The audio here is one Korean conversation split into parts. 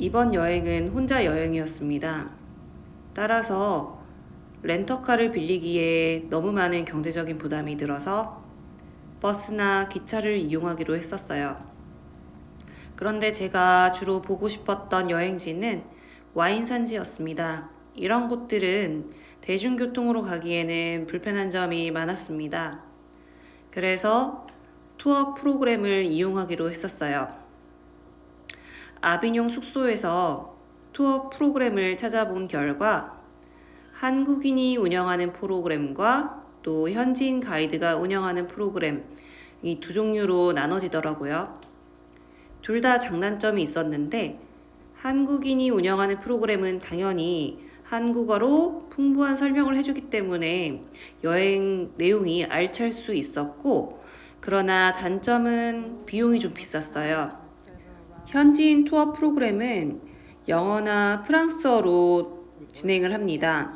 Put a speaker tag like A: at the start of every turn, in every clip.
A: 이번 여행은 혼자 여행이었습니다. 따라서 렌터카를 빌리기에 너무 많은 경제적인 부담이 들어서 버스나 기차를 이용하기로 했었어요. 그런데 제가 주로 보고 싶었던 여행지는 와인 산지였습니다. 이런 곳들은 대중교통으로 가기에는 불편한 점이 많았습니다. 그래서 투어 프로그램을 이용하기로 했었어요. 아비뇽 숙소에서 투어 프로그램을 찾아본 결과 한국인이 운영하는 프로그램과 또 현지인 가이드가 운영하는 프로그램, 이 두 종류로 나눠지더라고요. 둘 다 장단점이 있었는데 한국인이 운영하는 프로그램은 당연히 한국어로 풍부한 설명을 해주기 때문에 여행 내용이 알찰 수 있었고, 그러나 단점은 비용이 좀 비쌌어요. 현지인 투어 프로그램은 영어나 프랑스어로 진행을 합니다.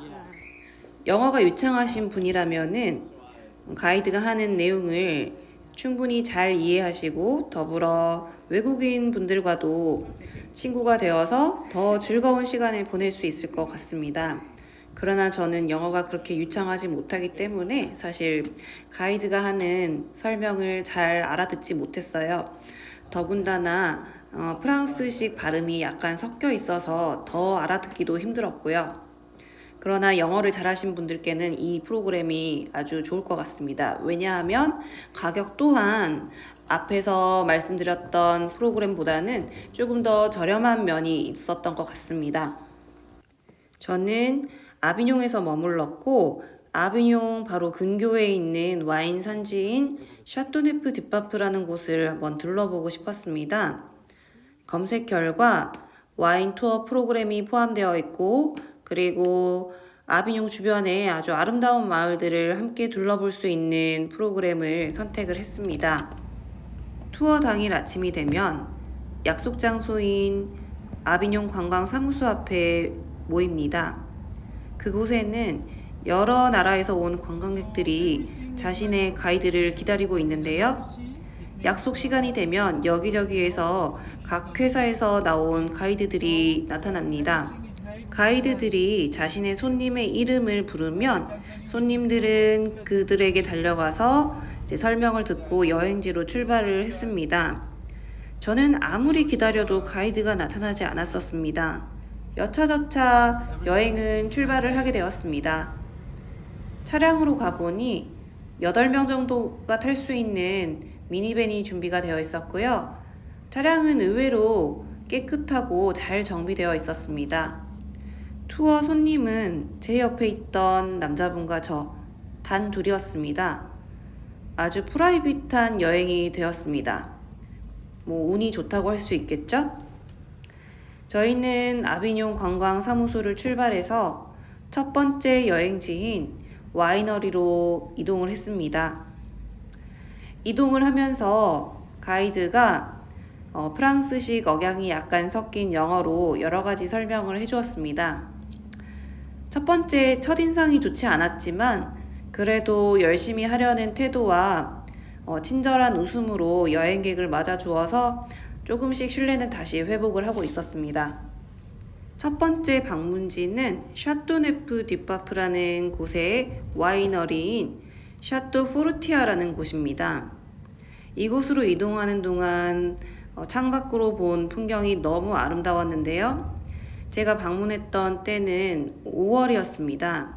A: 영어가 유창하신 분이라면은 가이드가 하는 내용을 충분히 잘 이해하시고 더불어 외국인 분들과도 친구가 되어서 더 즐거운 시간을 보낼 수 있을 것 같습니다. 그러나 저는 영어가 그렇게 유창하지 못하기 때문에 사실 가이드가 하는 설명을 잘 알아듣지 못했어요. 더군다나 프랑스식 발음이 약간 섞여 있어서 더 알아듣기도 힘들었고요. 그러나 영어를 잘하신 분들께는 이 프로그램이 아주 좋을 것 같습니다. 왜냐하면 가격 또한 앞에서 말씀드렸던 프로그램보다는 조금 더 저렴한 면이 있었던 것 같습니다. 저는 아비뇽에서 머물렀고, 아비뇽 바로 근교에 있는 와인 산지인 샤토네프 뒷바프라는 곳을 한번 둘러보고 싶었습니다. 검색 결과 와인 투어 프로그램이 포함되어 있고, 그리고 아비뇽 주변에 아주 아름다운 마을들을 함께 둘러볼 수 있는 프로그램을 선택을 했습니다. 투어 당일 아침이 되면 약속 장소인 아비뇽 관광사무소 앞에 모입니다. 그곳에는 여러 나라에서 온 관광객들이 자신의 가이드를 기다리고 있는데요. 약속 시간이 되면 여기저기에서 각 회사에서 나온 가이드들이 나타납니다. 가이드들이 자신의 손님의 이름을 부르면 손님들은 그들에게 달려가서 이제 설명을 듣고 여행지로 출발을 했습니다. 저는 아무리 기다려도 가이드가 나타나지 않았었습니다. 여차저차 여행은 출발을 하게 되었습니다. 차량으로 가보니 8명 정도가 탈 수 있는 미니밴이 준비가 되어 있었고요. 차량은 의외로 깨끗하고 잘 정비되어 있었습니다. 투어 손님은 제 옆에 있던 남자분과 저 단 둘이었습니다. 아주 프라이빗한 여행이 되었습니다. 운이 좋다고 할 수 있겠죠? 저희는 아비뇽 관광사무소를 출발해서 첫 번째 여행지인 와이너리로 이동을 했습니다. 이동을 하면서 가이드가 프랑스식 억양이 약간 섞인 영어로 여러 가지 설명을 해주었습니다. 첫 번째 첫인상이 좋지 않았지만 그래도 열심히 하려는 태도와 친절한 웃음으로 여행객을 맞아주어서 조금씩 신뢰는 다시 회복을 하고 있었습니다. 첫 번째 방문지는 샤토네프 뒷바프라는 곳의 와이너리인 샤토 포르티아라는 곳입니다. 이곳으로 이동하는 동안 창밖으로 본 풍경이 너무 아름다웠는데요. 제가 방문했던 때는 5월이었습니다.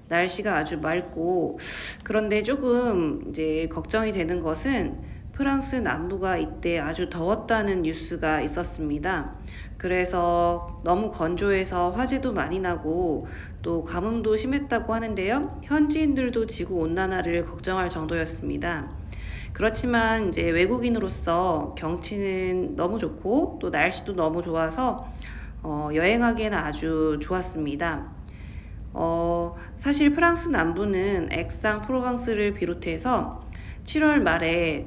A: 날씨가 아주 맑고, 그런데 조금 이제 걱정이 되는 것은 프랑스 남부가 이때 아주 더웠다는 뉴스가 있었습니다. 그래서 너무 건조해서 화재도 많이 나고 또 가뭄도 심했다고 하는데요. 현지인들도 지구 온난화를 걱정할 정도였습니다. 그렇지만 이제 외국인으로서 경치는 너무 좋고 또 날씨도 너무 좋아서 여행하기에는 아주 좋았습니다. 사실 프랑스 남부는 액상 프로방스를 비롯해서 7월 말에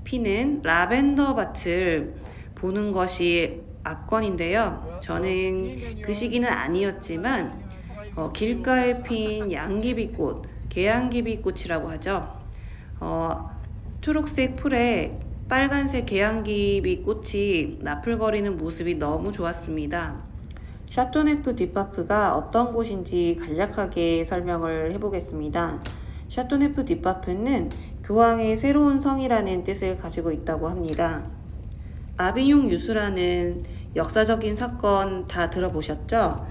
A: 피는 라벤더 밭을 보는 것이 압권인데요. 저는 그 시기는 아니었지만 길가에 핀 양귀비꽃, 개양귀비꽃이라고 하죠. 초록색 풀에 빨간색 계양귀비 꽃이 나풀거리는 모습이 너무 좋았습니다. 샤토네프 뒷바프가 어떤 곳인지 간략하게 설명을 해보겠습니다. 샤토네프 뒷바프는 교황의 새로운 성이라는 뜻을 가지고 있다고 합니다. 아비뇽 유수라는 역사적인 사건 다 들어보셨죠?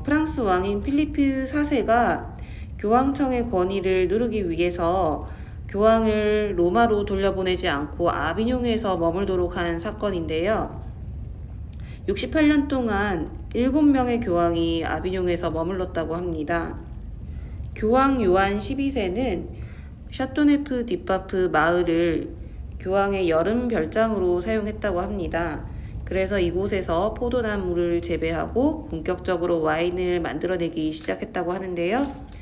A: 프랑스 왕인 필리프 4세가 교황청의 권위를 누르기 위해서 교황을 로마로 돌려보내지 않고 아비뇽에서 머물도록 한 사건인데요. 68년 동안 7명의 교황이 아비뇽에서 머물렀다고 합니다. 교황 요한 12세는 샤토네프 뒷바프 마을을 교황의 여름 별장으로 사용했다고 합니다. 그래서 이곳에서 포도나무를 재배하고 본격적으로 와인을 만들어내기 시작했다고 하는데요.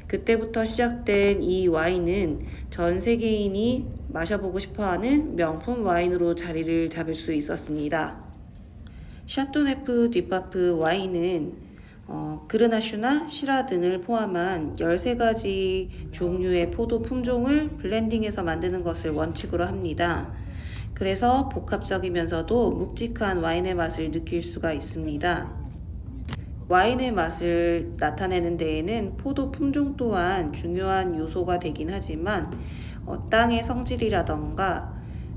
A: 그때부터 시작된 이 와인은 전 세계인이 마셔보고 싶어하는 명품 와인으로 자리를 잡을 수 있었습니다. 샤토네프 뒷바프 와인은 그르나슈나 시라 등을 포함한 13가지 종류의 포도 품종을 블렌딩해서 만드는 것을 원칙으로 합니다. 그래서 복합적이면서도 묵직한 와인의 맛을 느낄 수가 있습니다. 와인의 맛을 나타내는 데에는 포도 품종 또한 중요한 요소가 되긴 하지만 땅의 성질이라던가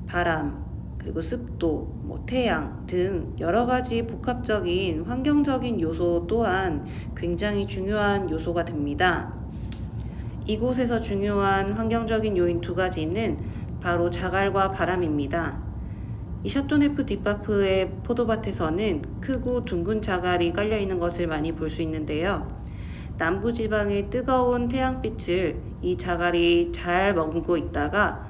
A: 바람, 그리고 습도, 태양 등 여러 가지 복합적인 환경적인 요소 또한 굉장히 중요한 요소가 됩니다. 이곳에서 중요한 환경적인 요인 2가지는 바로 자갈과 바람입니다. 이 샤토네프 뒷바프의 포도밭에서는 크고 둥근 자갈이 깔려있는 것을 많이 볼 수 있는데요. 남부지방의 뜨거운 태양빛을 이 자갈이 잘 머금고 있다가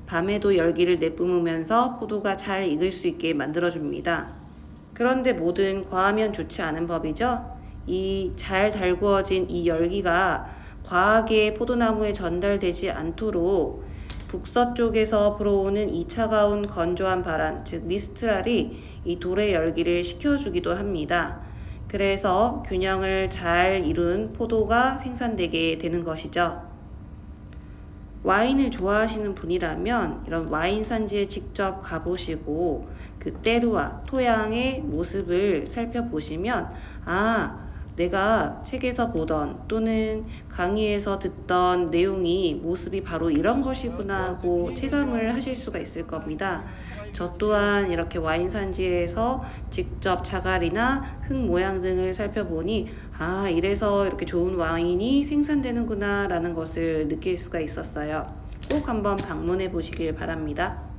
A: 밤에도 열기를 내뿜으면서 포도가 잘 익을 수 있게 만들어줍니다. 그런데 뭐든 과하면 좋지 않은 법이죠. 이 잘 달구어진 이 열기가 과하게 포도나무에 전달되지 않도록 북서쪽에서 불어오는 이 차가운 건조한 바람, 즉 미스트랄이 이 돌의 열기를 식혀주기도 합니다. 그래서 균형을 잘 이룬 포도가 생산되게 되는 것이죠. 와인을 좋아하시는 분이라면 이런 와인 산지에 직접 가보시고 그 때루와 토양의 모습을 살펴보시면 내가 책에서 보던 또는 강의에서 듣던 내용이 모습이 바로 이런 것이구나 하고 체감을 하실 수가 있을 겁니다. 저 또한 이렇게 와인 산지에서 직접 자갈이나 흙 모양 등을 살펴보니 이래서 이렇게 좋은 와인이 생산되는구나 라는 것을 느낄 수가 있었어요. 꼭 한번 방문해 보시길 바랍니다.